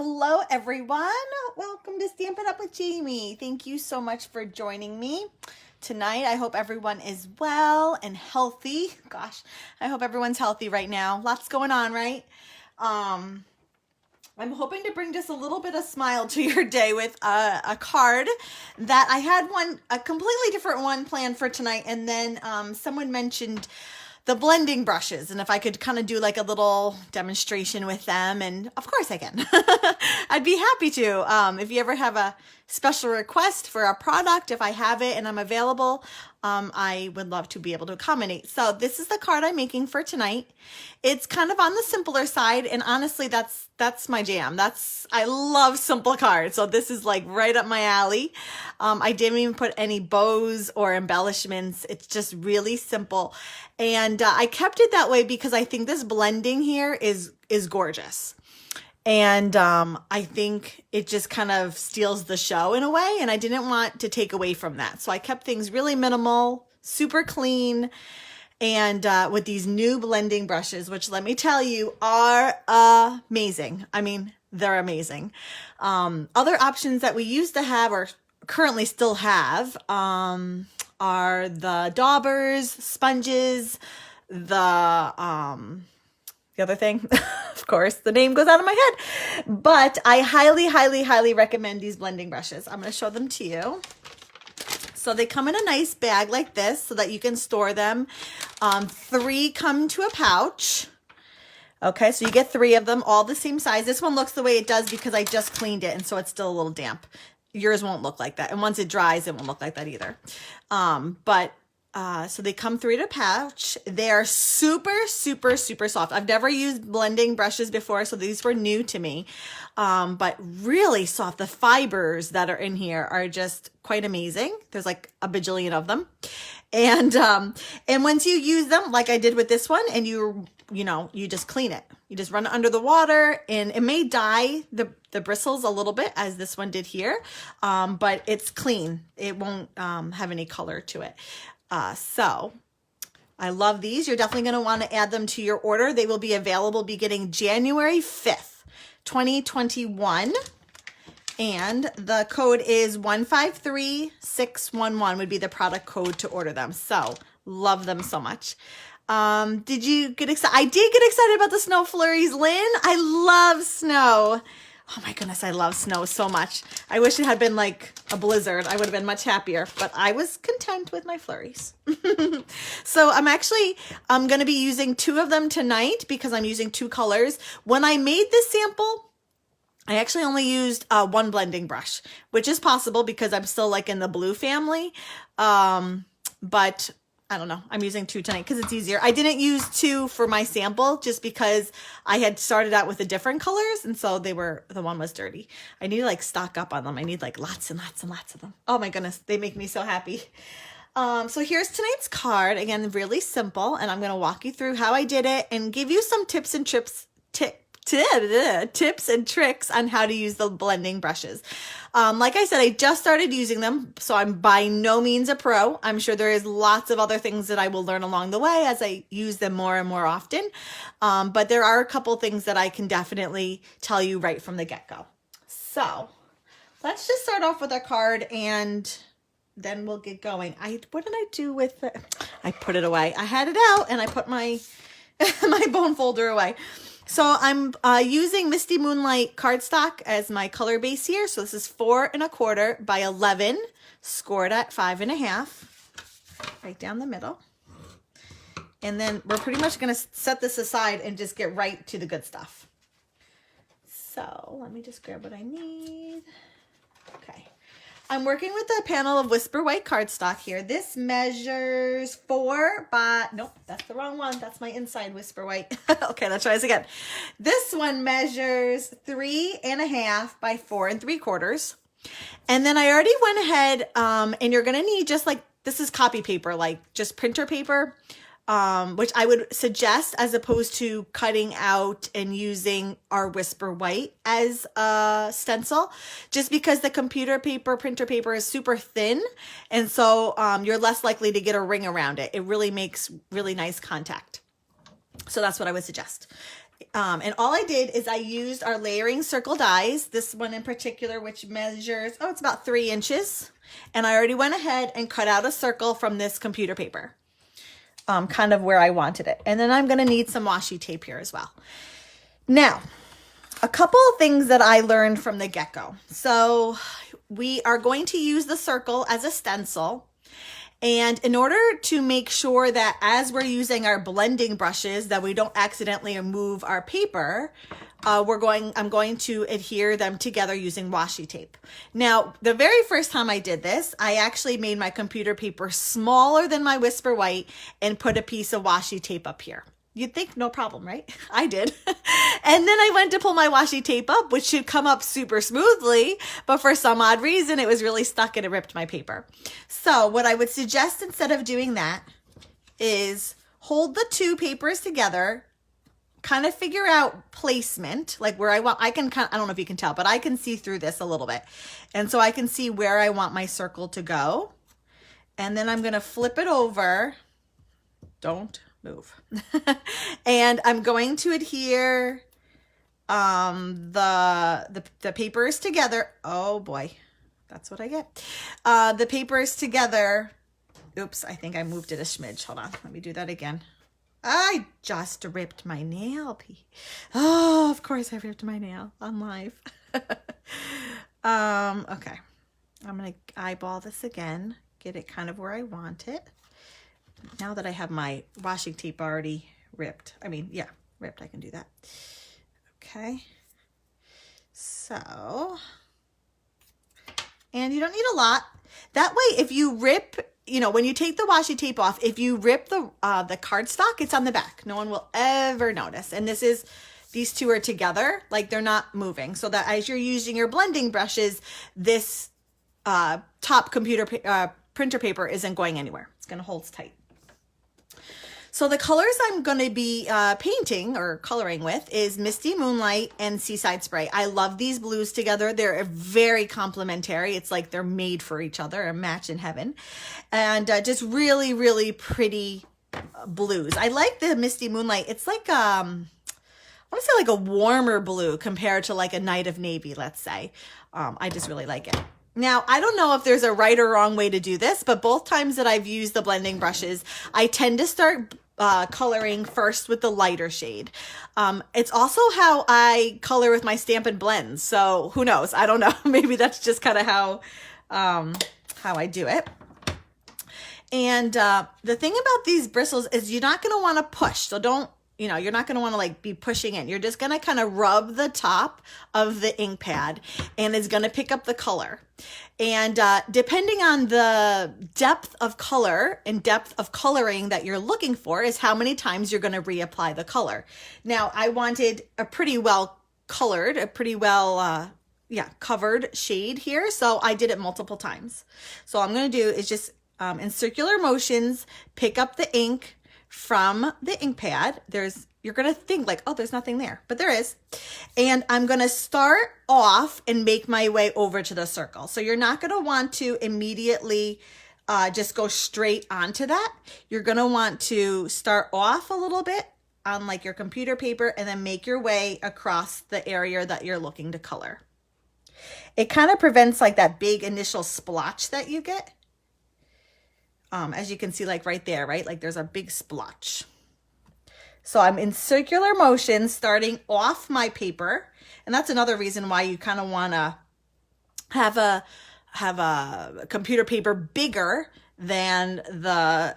Hello everyone, welcome to Stampin' Up with Jaimie. Thank you so much for joining me tonight. I hope everyone is well and healthy. Gosh, I hope everyone's healthy right now. Lots going on, right? I'm hoping to bring just a little bit of smile to your day with a card that I had a completely different one planned for tonight, and then someone mentioned the blending brushes, and if I could kind of do like a little demonstration with them, and of course I can. I'd be happy to. If you ever have a special request for a product, if I have it and I'm available, I would love to be able to accommodate. So this is the card I'm making for tonight. It's kind of on the simpler side, and honestly, that's my jam. I love simple cards, so this is like right up my alley. I didn't even put any bows or embellishments. It's just really simple, and I kept it that way because I think this blending here is gorgeous. And I think it just kind of steals the show in a way, and I didn't want to take away from that. So I kept things really minimal, super clean, and with these new blending brushes, which let me tell you are amazing. I mean, they're amazing. Other options that we used to have or currently still have are the daubers, sponges, the other thing, of course, the name goes out of my head, but I highly, highly, highly recommend these blending brushes. I'm going to show them to you. So they come in a nice bag like this so that you can store them. 3 come to a pouch. Okay, so you get 3 of them, all the same size. This one looks the way it does because I just cleaned it, and so it's still a little damp. Yours won't look like that. And once it dries, it won't look like that either. So they come 3 to pouch. They are super, super, super soft. I've never used blending brushes before, so these were new to me. But really soft. The fibers that are in here are just quite amazing. There's like a bajillion of them. And once you use them, like I did with this one, and you just clean it. You just run it under the water, and it may dye the bristles a little bit as this one did here. But it's clean. It won't have any color to it. So I love these. You're definitely going to want to add them to your order. They will be available beginning January 5th, 2021. And the code is 153611 would be the product code to order them. So love them so much. Did you get excited? I did get excited about the snow flurries, Lynn. I love snow. Oh my goodness, I love snow so much. I wish it had been like a blizzard. I would have been much happier, but I was content with my flurries. So I'm going to be using 2 of them tonight because I'm using 2 colors. When I made this sample, I actually only used 1 blending brush, which is possible because I'm still like in the blue family. But I don't know. I'm using 2 tonight because it's easier. I didn't use 2 for my sample just because I had started out with the different colors, and so the one was dirty. I need to like stock up on them. I need like lots and lots and lots of them. Oh my goodness, they make me so happy. So here's tonight's card. Again, really simple, and I'm going to walk you through how I did it and give you some tips and tricks on how to use the blending brushes. Like I said, I just started using them, so I'm by no means a pro. I'm sure there is lots of other things that I will learn along the way as I use them more and more often. But there are a couple things that I can definitely tell you right from the get-go. So let's just start off with our card, and then we'll get going. What did I do with it? I put it away. I had it out, and I put my my bone folder away. So I'm using Misty Moonlight cardstock as my color base here. So this is 4 1/4 by 11, scored at 5 1/2, right down the middle. And then we're pretty much going to set this aside and just get right to the good stuff. So let me just grab what I need. Okay. I'm working with a panel of Whisper White cardstock here. This measures 4 by, nope, that's the wrong one. That's my inside Whisper White. Okay, let's try this again. This one measures 3 1/2 by 4 3/4. And then I already went ahead, and you're gonna need just like, this is copy paper, like just printer paper. Which I would suggest as opposed to cutting out and using our Whisper White as a stencil, just because the printer paper is super thin. And so you're less likely to get a ring around it. It really makes really nice contact. So that's what I would suggest. And all I did is I used our layering circle dies, this one in particular, which measures, oh, it's about 3 inches. And I already went ahead and cut out a circle from this computer paper, kind of where I wanted it. And then I'm going to need some washi tape here as well. Now, a couple of things that I learned from the get-go. So we are going to use the circle as a stencil. And in order to make sure that as we're using our blending brushes that we don't accidentally move our paper, I'm going to adhere them together using washi tape. Now, the very first time I did this, I actually made my computer paper smaller than my Whisper White and put a piece of washi tape up here. You'd think no problem, right? I did. And then I went to pull my washi tape up, which should come up super smoothly, but for some odd reason, it was really stuck and it ripped my paper. So what I would suggest instead of doing that is hold the 2 papers together, kind of figure out placement, like where I don't know if you can tell, but I can see through this a little bit. And so I can see where I want my circle to go. And then I'm going to flip it over. Don't move. And I'm going to adhere the papers together. Oh boy, that's what I get. The papers together. Oops, I think I moved it a smidge. Hold on, let me do that again. I just ripped my nail. Oh, of course I ripped my nail on live. Okay, I'm gonna eyeball this again, get it kind of where I want it. Now that I have my washi tape already ripped, ripped, I can do that. Okay, so, and you don't need a lot. That way, if you rip, when you take the washi tape off, if you rip the cardstock, it's on the back. No one will ever notice. And these 2 are together, like they're not moving. So that as you're using your blending brushes, this top printer paper isn't going anywhere. It's going to hold tight. So the colors I'm going to be painting or coloring with is Misty Moonlight and Seaside Spray. I love these blues together. They're very complementary. It's like they're made for each other, a match in heaven. And just really, really pretty blues. I like the Misty Moonlight. It's like, I want to say like a warmer blue compared to like a Night of Navy, let's say. I just really like it. Now, I don't know if there's a right or wrong way to do this, but both times that I've used the blending brushes, I tend to start coloring first with the lighter shade. It's also how I color with my Stampin' blends. So who knows? I don't know. Maybe that's just kind of how I do it. And the thing about these bristles is you're not going to want to push. So you're not going to want to like be pushing in. You're just going to kind of rub the top of the ink pad and it's going to pick up the color. And depending on the depth of color and depth of coloring that you're looking for is how many times you're going to reapply the color. Now, I wanted a pretty well colored, covered shade here. So I did it multiple times. So all I'm going to do is just in circular motions, pick up the ink from the ink pad. You're going to think like, oh, there's nothing there, but there is. And I'm going to start off and make my way over to the circle. So you're not going to want to immediately just go straight onto that. You're going to want to start off a little bit on like your computer paper and then make your way across the area that you're looking to color. It kind of prevents like that big initial splotch that you get. As you can see, like right there, right? Like there's a big splotch. So I'm in circular motion starting off my paper. And that's another reason why you kind of want to have a computer paper bigger than the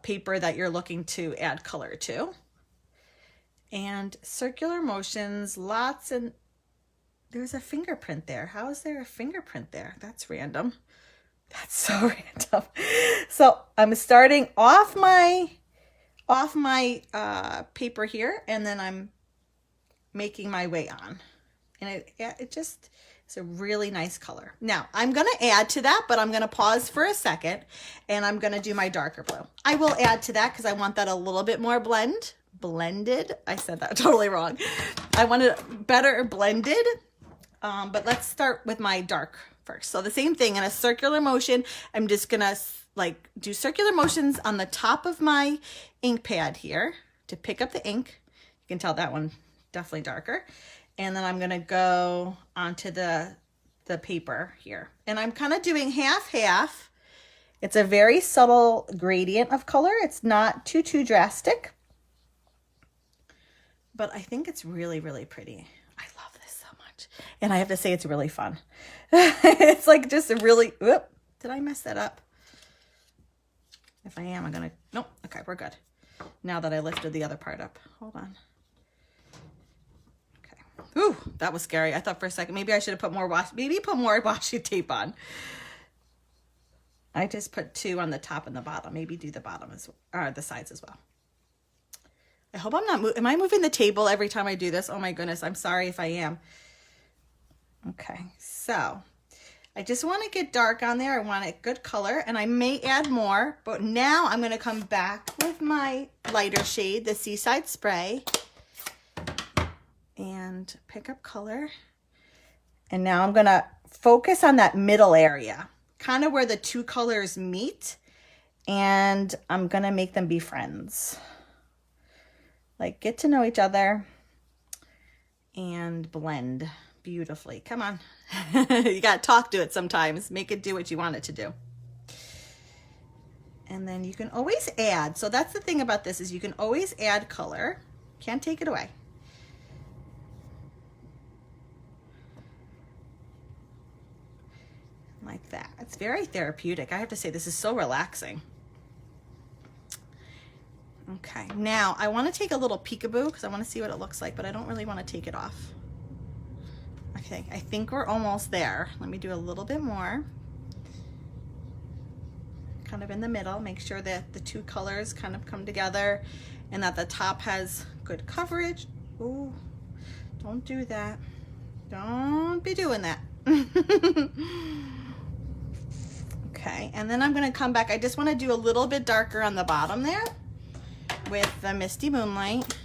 paper that you're looking to add color to. And circular motions, lots, and there's a fingerprint there. How is there a fingerprint there? That's random. That's so random. So I'm starting off my paper here, and then I'm making my way on. And it's a really nice color. Now I'm going to add to that, but I'm going to pause for a second and I'm going to do my darker blue. I will add to that because I want that a little bit more blended. I said that totally wrong. I want it better blended. But let's start with my dark first. So the same thing in a circular motion, I'm just going to like do circular motions on the top of my ink pad here to pick up the ink. You can tell that one definitely darker. And then I'm gonna go onto the paper here. And I'm kind of doing half. It's a very subtle gradient of color. It's not too drastic. But I think it's really, really pretty. I love this so much. And I have to say it's really fun. It's like just a really, whoop, did I mess that up? If I am, I'm gonna, nope, okay, we're good. Now that I lifted the other part up. Hold on. Okay. Ooh, that was scary. I thought for a second, maybe I should have put more washi tape on. I just put 2 on the top and the bottom. Maybe do the bottom as well, or the sides as well. I hope I'm not, am I moving the table every time I do this? Oh my goodness, I'm sorry if I am. Okay, so I just want to get dark on there. I want a good color, and I may add more, but now I'm going to come back with my lighter shade, the Seaside Spray, and pick up color. And now I'm going to focus on that middle area, kind of where the 2 colors meet, and I'm going to make them be friends. Like, get to know each other and blend beautifully. Come on. You got to talk to it sometimes. Make it do what you want it to do. And then you can always add. So that's the thing about this, is you can always add color. Can't take it away. Like that. It's very therapeutic. I have to say, this is so relaxing. Okay, now I want to take a little peekaboo because I want to see what it looks like, but I don't really want to take it off. Okay, I think we're almost there. Let me do a little bit more. Kind of in the middle. Make sure that the 2 colors kind of come together and that the top has good coverage. Ooh, don't do that. Don't be doing that. Okay, and then I'm going to come back. I just want to do a little bit darker on the bottom there with the Misty Moonlight.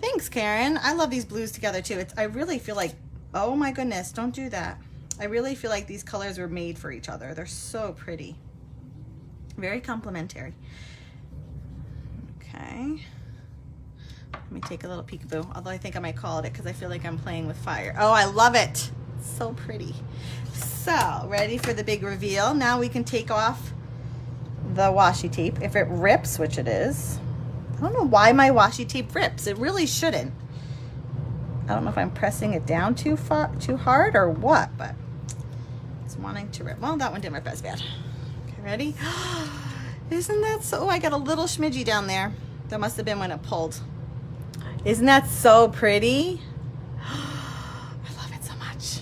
Thanks, Karen. I love these blues together too. I really feel like, oh my goodness, don't do that. I really feel like these colors were made for each other. They're so pretty. Very complementary. Okay. Let me take a little peekaboo, although I think I might call it because I feel like I'm playing with fire. Oh, I love it. So pretty. So, ready for the big reveal. Now we can take off the washi tape. If it rips, which it is. I don't know why my washi tape rips. It really shouldn't. I don't know if I'm pressing it down too hard or what, but it's wanting to rip. Well, that one didn't rip as bad. Okay, ready? Isn't that so? Oh, I got a little smidgy down there. That must have been when it pulled. Isn't that so pretty? I love it so much.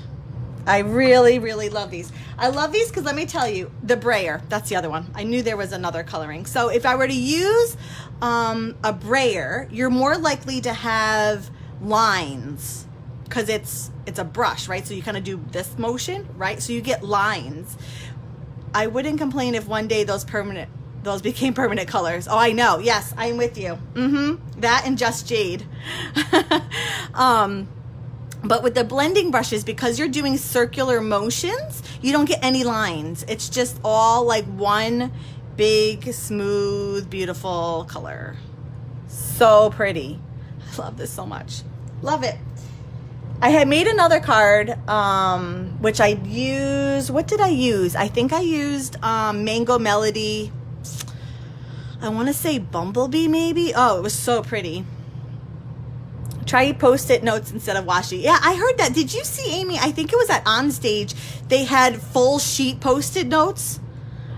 I really, really love these. I love these because let me tell you, the brayer, that's the other one. I knew there was another coloring. So if I were to use a brayer, you're more likely to have lines because it's a brush, right? So you kind of do this motion, right? So you get lines. I wouldn't complain if one day those became permanent colors. Oh, I know. Yes, I'm with you. That and Just Jade. But with the blending brushes, because you're doing circular motions, you don't get any lines. It's just all like one big, smooth, beautiful color. So pretty. I love this so much. Love it. I had made another card, which I used. What did I use? I think I used Mango Melody. I want to say Bumblebee maybe. Oh, it was so pretty. Try Post-it notes instead of washi. Yeah, I heard that. Did you see, Amy? I think it was at Onstage. They had full sheet Post-it notes.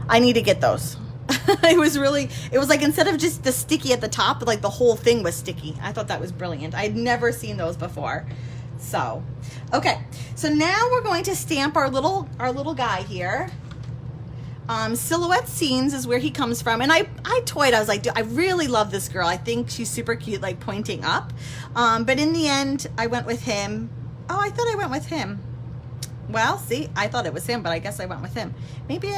I need to get those. It was like instead of just the sticky at the top, like the whole thing was sticky. I thought that was brilliant. I'd never seen those before. So, okay. So now we're going to stamp our little guy here. Silhouette Scenes is where he comes from. And I toyed. I was like, I really love this girl. I think she's super cute, like pointing up. But in the end, I went with him. Oh, I thought I went with him. Well, see, I thought it was him, but I guess I went with him. Maybe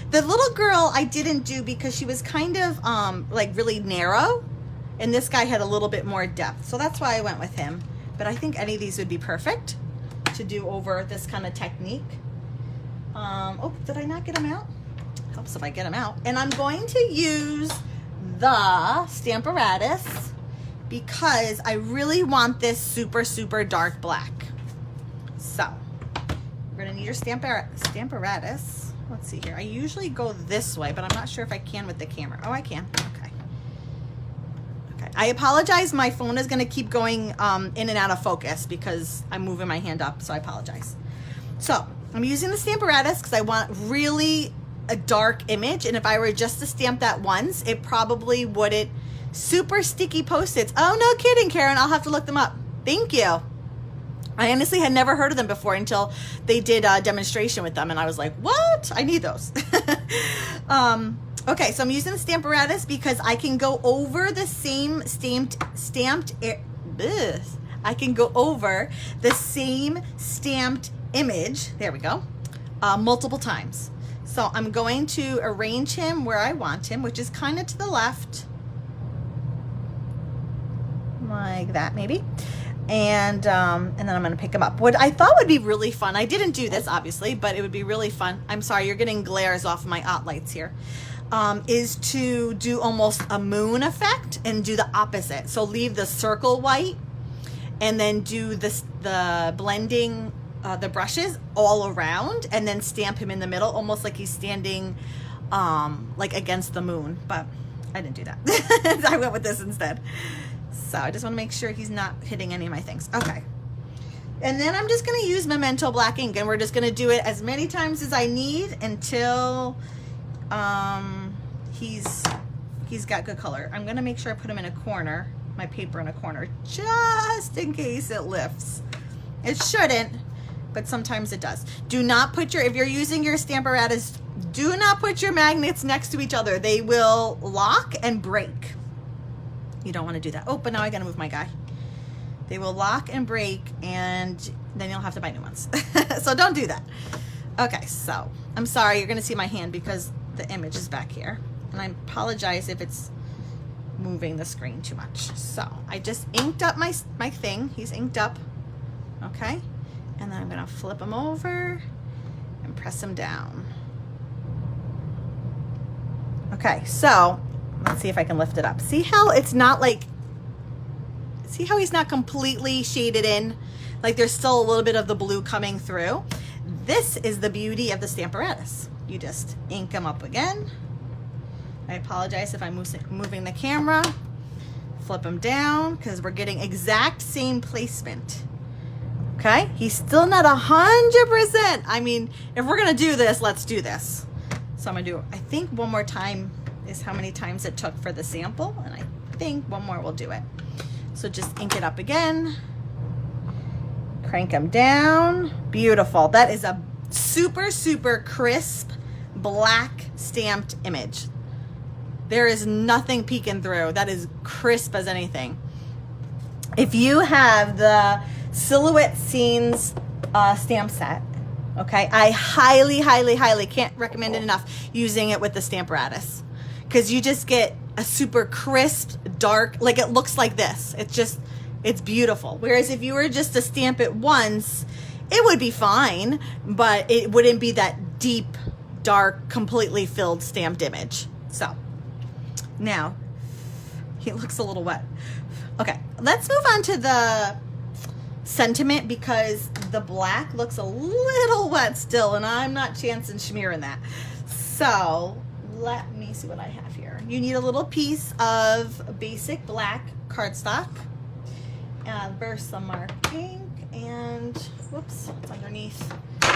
the little girl I didn't do because she was kind of like really narrow. And this guy had a little bit more depth. So that's why I went with him. But I think any of these would be perfect to do over this kind of technique. Oh, did I not get them out? Helps if I get them out. And I'm going to use the Stamparatus because I really want this super, super dark black. So we're gonna need your Stamparatus. Let's see here. I usually go this way, but I'm not sure if I can with the camera. Oh, I can. Okay. Okay. I apologize. My phone is gonna keep going in and out of focus because I'm moving my hand up, so I apologize. So I'm using the Stamparatus because I want really a dark image, and if I were just to stamp that once, it probably wouldn't. Super sticky Post-its. Oh, no kidding, Karen. I'll have to look them up. Thank you. I honestly had never heard of them before until they did a demonstration with them, and I was like, what? I need those. Okay, so I'm using the Stamparatus because I can go over the same I can go over the same stamped image, there we go, multiple times. So I'm going to arrange him where I want him, which is kind of to the left, like that maybe. And then I'm going to pick him up. What I thought would be really fun, I didn't do this obviously, but it would be really fun. I'm sorry, you're getting glares off my lights here. Is to do almost a moon effect and do the opposite. So leave the circle white and then do the blending the brushes all around and then stamp him in the middle, almost like he's standing like against the moon. But I didn't do that. I went with this instead. So I just want to make sure he's not hitting any of my things. Okay. And then I'm just going to use Memento black ink, and we're just going to do it as many times as I need until he's got good color. I'm going to make sure I put him in a corner, my paper in a corner, just in case it lifts. It shouldn't, but sometimes it does. Do not put if you're using your Stamparatus, do not put your magnets next to each other. They will lock and break. You don't want to do that. Oh, but now I got to move my guy. They will lock and break, and then you'll have to buy new ones. So don't do that. Okay, so I'm sorry. You're going to see my hand because the image is back here. And I apologize if it's moving the screen too much. So I just inked up my thing. He's inked up. Okay. And then I'm going to flip him over and press him down. Okay, so let's see if I can lift it up. See how it's not like, see how he's not completely shaded in? Like there's still a little bit of the blue coming through. This is the beauty of the Stamparatus. You just ink them up again. I apologize if I'm moving the camera. Flip them down because we're getting exact same placement. Okay, he's still not 100%. I mean, if we're gonna do this, let's do this. So I'm gonna do, I think one more time is how many times it took for the sample, and I think one more will do it. So just ink it up again, crank them down. Beautiful. That is a super, super crisp black stamped image. There is nothing peeking through. That is crisp as anything. If you have the Silhouette Scenes stamp set, okay, I highly, highly, highly can't recommend it enough using it with the Stamparatus, because you just get a super crisp, dark, like it looks like this. It's just, it's beautiful. Whereas if you were just to stamp it once, it would be fine, but it wouldn't be that deep, dark, completely filled stamped image. So now he looks a little wet. Okay, let's move on to the sentiment because the black looks a little wet still, and I'm not chancing schmearing that. So let me see what I have here. You need a little piece of basic black cardstock, Versamark ink, and whoops, it's underneath.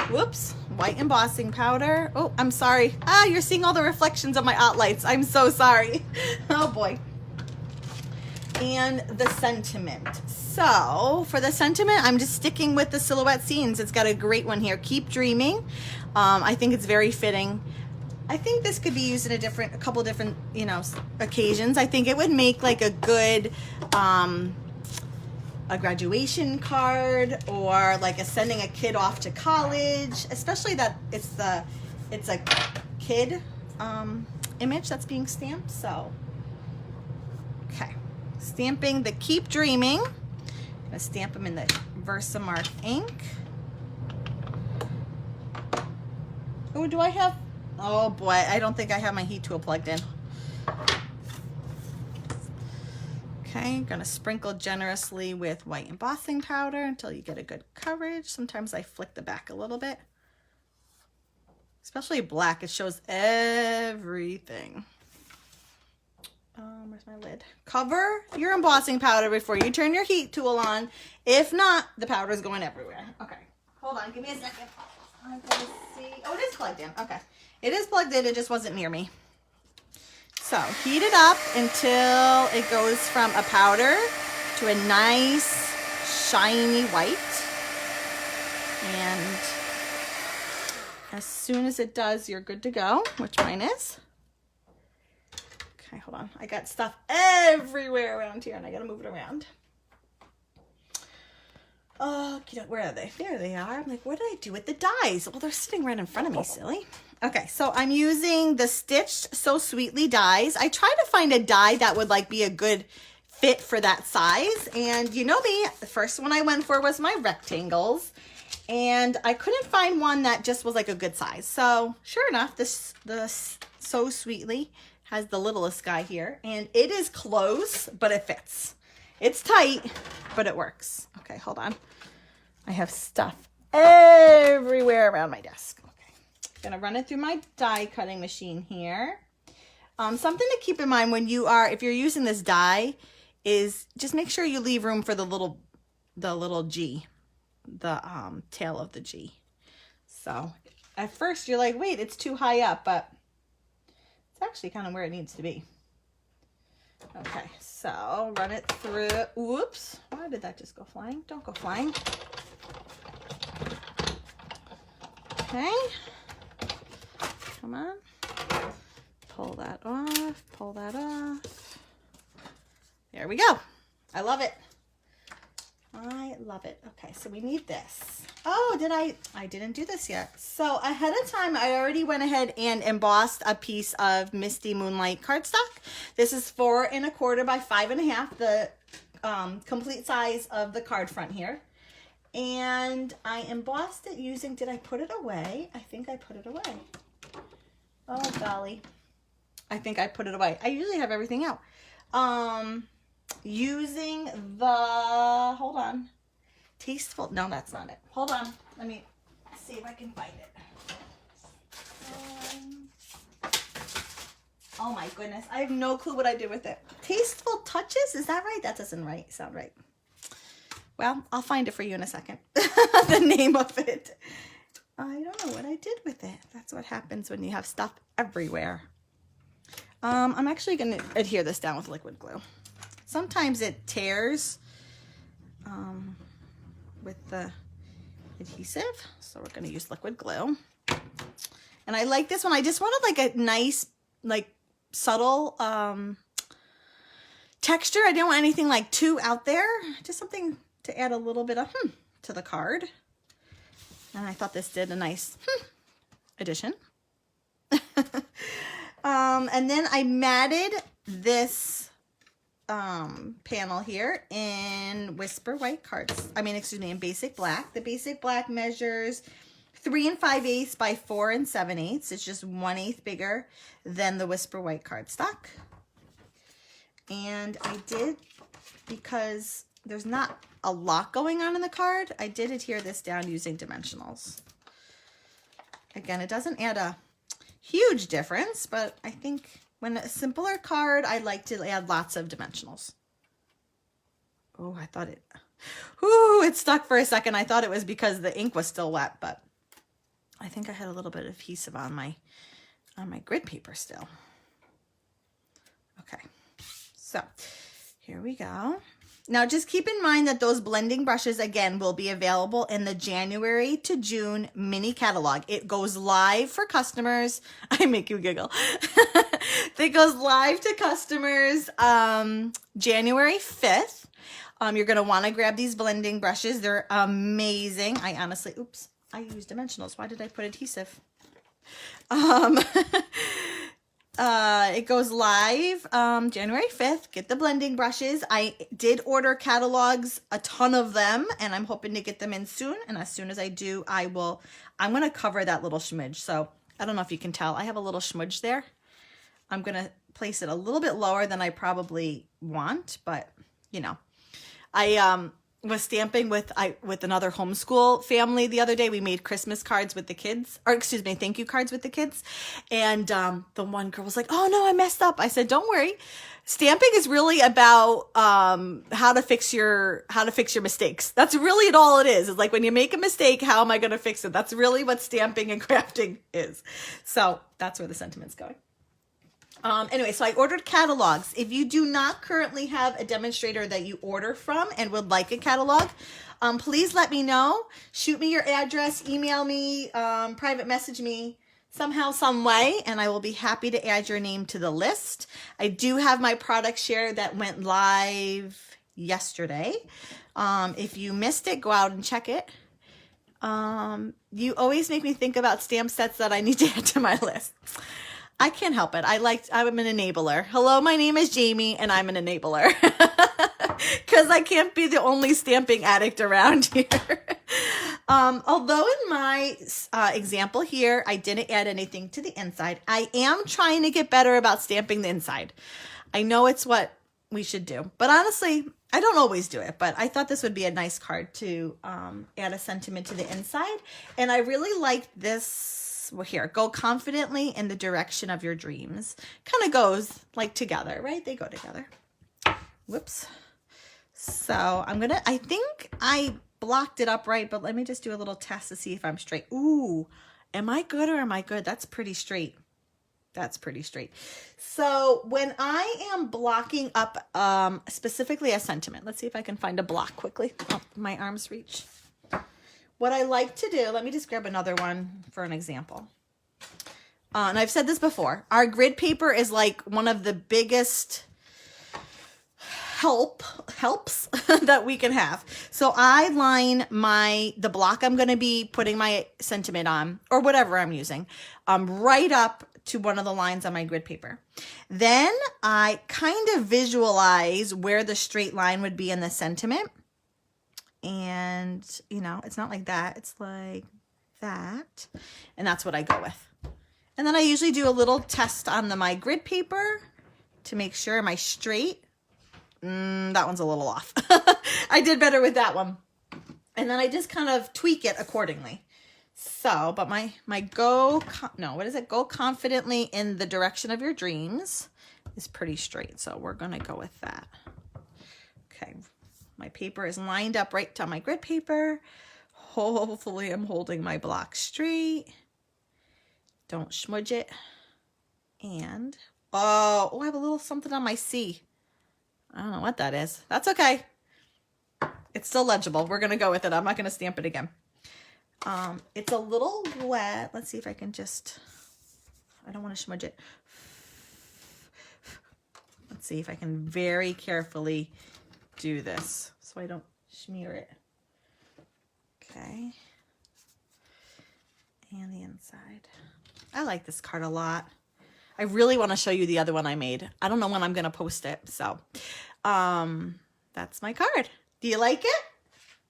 Whoops, white embossing powder. Oh, I'm sorry. You're seeing all the reflections of my lights. I'm so sorry. Oh boy. And the sentiment. So for the sentiment, I'm just sticking with the Silhouette Scenes. It's got a great one here. Keep dreaming. I think it's very fitting. I think this could be used in a couple different, occasions. I think it would make like a good, a graduation card, or like sending a kid off to college, especially that it's a kid image that's being stamped. So, okay. Stamping the Keep Dreaming. I'm gonna stamp them in the Versamark ink. Oh, do I have? Oh boy, I don't think I have my heat tool plugged in. Okay, I'm gonna sprinkle generously with white embossing powder until you get a good coverage. Sometimes I flick the back a little bit. Especially black, it shows everything. Where's my lid? Cover your embossing powder before you turn your heat tool on. If not, the powder is going everywhere. Okay, hold on, give me a second. I'm gonna see. Oh, it is plugged in. Okay, it is plugged in. It just wasn't near me. So heat it up until it goes from a powder to a nice shiny white. And as soon as it does, you're good to go, which mine is. Okay, hold on. I got stuff everywhere around here and I gotta move it around. Oh, where are they? There they are. I'm like, what did I do with the dies? Well, they're sitting right in front of me, silly. Okay, so I'm using the Stitched So Sweetly dies. I tried to find a die that would like be a good fit for that size. And you know me, the first one I went for was my rectangles. And I couldn't find one that just was like a good size. So sure enough, the So Sweetly has the littlest guy here. And it is close, but it fits. It's tight, but it works. Okay, hold on. I have stuff everywhere around my desk. Okay, gonna run it through my die cutting machine here. Something to keep in mind when you are, if you're using this die, is just make sure you leave room for the little G, the tail of the G. So at first you're like, wait, it's too high up, but it's actually kind of where it needs to be. Okay, so run it through. Whoops, why did that just go flying? Don't go flying. Okay, come on. Pull that off, pull that off. There we go. I love it. I love it. Okay, so we need this. Oh, I didn't do this yet. So ahead of time, I already went ahead and embossed a piece of Misty Moonlight cardstock. This is 4 1/4 by 5 1/2, the complete size of the card front here. And I embossed it using, did I put it away? I think I put it away. Oh, golly. I think I put it away. I usually have everything out. Using the, hold on, Tasteful, no, that's not it. Hold on, let me see if I can find it. Oh my goodness, I have no clue what I did with it. Tasteful Touches, is that right? That doesn't sound right. Well, I'll find it for you in a second. The name of it. I don't know what I did with it. That's what happens when you have stuff everywhere. I'm actually going to adhere this down with liquid glue. Sometimes it tears with the adhesive, so we're going to use liquid glue. And I like this one. I just wanted like a nice, like subtle texture. I didn't want anything like too out there. Just something to add a little bit of to the card. And I thought this did a nice addition. And then I matted this panel here in Whisper White cards. In Basic Black. The Basic Black measures 3 5/8 by 4 7/8. It's just 1/8 bigger than the Whisper White cardstock. And I did, because there's not a lot going on in the card, I did adhere this down using dimensionals. Again, it doesn't add a huge difference, but I think when a simpler card, I like to add lots of dimensionals. Oh, I thought it stuck for a second. I thought it was because the ink was still wet, but I think I had a little bit of adhesive on my grid paper still. Okay, so here we go. Now just keep in mind that those blending brushes, again, will be available in the January to June mini catalog. It goes live for customers. I make you giggle. It goes live to customers January 5th. You're going to want to grab these blending brushes. They're amazing. I honestly, oops, I used dimensionals. Why did I put adhesive? It goes live January 5th. Get the blending brushes. I did order catalogs, a ton of them, and I'm hoping to get them in soon. And as soon as I do, I'm going to cover that little smudge. So I don't know if you can tell. I have a little smudge there. I'm going to place it a little bit lower than I probably want, but you know, I was stamping with another homeschool family the other day. We made Christmas cards with the kids, or excuse me, thank you cards with the kids. And the one girl was like, "Oh no, I messed up." I said, "Don't worry. Stamping is really about how to fix your mistakes. That's really all it is. It's like when you make a mistake, how am I going to fix it? That's really what stamping and crafting is." So that's where the sentiment's going. Anyway, so I ordered catalogs. If you do not currently have a demonstrator that you order from and would like a catalog, please let me know. Shoot me your address, email me, private message me somehow, some way, and I will be happy to add your name to the list. I do have my product share that went live yesterday. If you missed it, go out and check it. You always make me think about stamp sets that I need to add to my list. I can't help it. I'm an enabler. Hello, my name is Jaimie, and I'm an enabler. Because I can't be the only stamping addict around here. Although in my example here, I didn't add anything to the inside, I am trying to get better about stamping the inside. I know it's what we should do. But honestly, I don't always do it. But I thought this would be a nice card to add a sentiment to the inside. And I really like this. Well, here, go confidently in the direction of your dreams. Kind of goes like together, right? They go together. Whoops. So I think I blocked it up right, but let me just do a little test to see if I'm straight. Ooh, am I good or am I good? That's pretty straight. That's pretty straight. So when I am blocking up specifically a sentiment, let's see if I can find a block quickly. Oh, my arms reach. What I like to do, let me just grab another one for an example. And I've said this before, our grid paper is like one of the biggest helps that we can have. So I line the block I'm going to be putting my sentiment on, or whatever I'm using, right up to one of the lines on my grid paper. Then I kind of visualize where the straight line would be in the sentiment. And, you know, it's not like that. It's like that. And that's what I go with. And then I usually do a little test on my grid paper to make sure am I straight. That one's a little off. I did better with that one. And then I just kind of tweak it accordingly. So, but go confidently in the direction of your dreams is pretty straight. So we're going to go with that. Okay. My paper is lined up right to my grid paper. Hopefully I'm holding my block straight. Don't smudge it. And, oh, I have a little something on my C. I don't know what that is. That's okay. It's still legible. We're going to go with it. I'm not going to stamp it again. It's a little wet. Let's see if I can I don't want to smudge it. Let's see if I can very carefully do this so I don't smear it. Okay. And the inside. I like this card a lot. I really want to show you the other one I made. I don't know when I'm going to post it. So that's my card. Do you like it?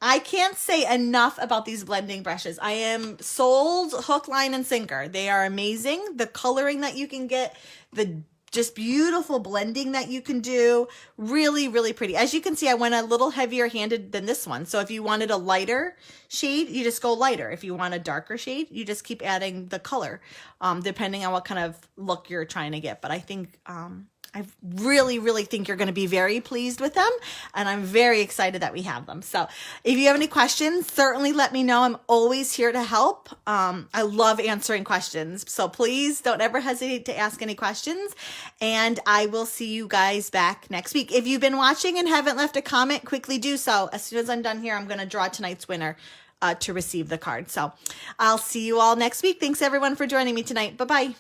I can't say enough about these blending brushes. I am sold hook, line, and sinker. They are amazing. The coloring that you can get, the just beautiful blending that you can do. Really, really pretty. As you can see, I went a little heavier handed than this one. So if you wanted a lighter shade, you just go lighter. If you want a darker shade, you just keep adding the color, depending on what kind of look you're trying to get. But I think, I really, really think you're going to be very pleased with them. And I'm very excited that we have them. So if you have any questions, certainly let me know. I'm always here to help. I love answering questions. So please don't ever hesitate to ask any questions. And I will see you guys back next week. If you've been watching and haven't left a comment, quickly do so. As soon as I'm done here, I'm going to draw tonight's winner to receive the card. So I'll see you all next week. Thanks everyone for joining me tonight. Bye-bye.